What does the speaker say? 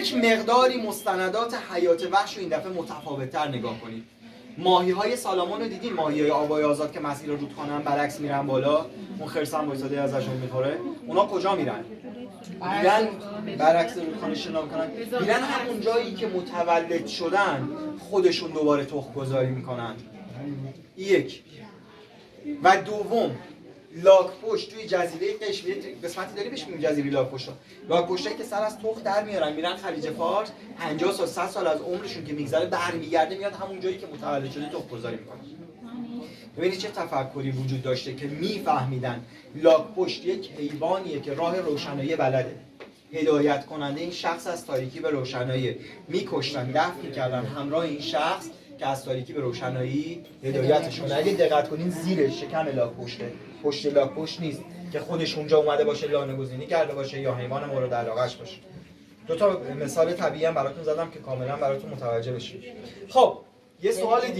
یک مقداری مستندات حیات وحش رو این دفعه متفاوت‌تر نگاه کنید. ماهی‌های سالامون رو دیدین، ماهی‌های آبای آزاد که مسیر رودخانه هم برعکس میرن بالا، اون خرس هم وایساده ازشون میخوره. اونا کجا میرن؟ میرن برعکس رودخانه شنا میکنن، میرن همون جایی که متولد شدن خودشون دوباره تخم گذاری میکنن. یک. و دوم، لاک‌پشت توی جزیره قشم قسمتی داری بهش میگیم جزیره لاک‌پشت. لاک‌پشتایی که سر از تخم در میارن میرن خلیج فارس، 50 سال 100 سال از عمرشون که میگذره برمیگرده میاد همون جایی که متولد شده تخم گذاری میکنه. ببینید چه تفکری وجود داشته که میفهمیدن لاک‌پشت یک حیوانیه که راه روشنایی بلده، هدایت کننده این شخص از تاریکی به روشنایی، میکشتن دفن میکردن همراه این شخص که از تاریکی به روشنایی هدایتشون. اگه دقت کنین زیر شکم لاک‌پشته، پشت لاک‌پشت نیست که خودش اونجا اومده باشه لانه گزینی کرده باشه یا حیوان مورد علاقه‌اش باشه. دو تا مثال طبیعی هم براتون زدم که کاملا براتون متوجه بشید. خب یه سوال دیگه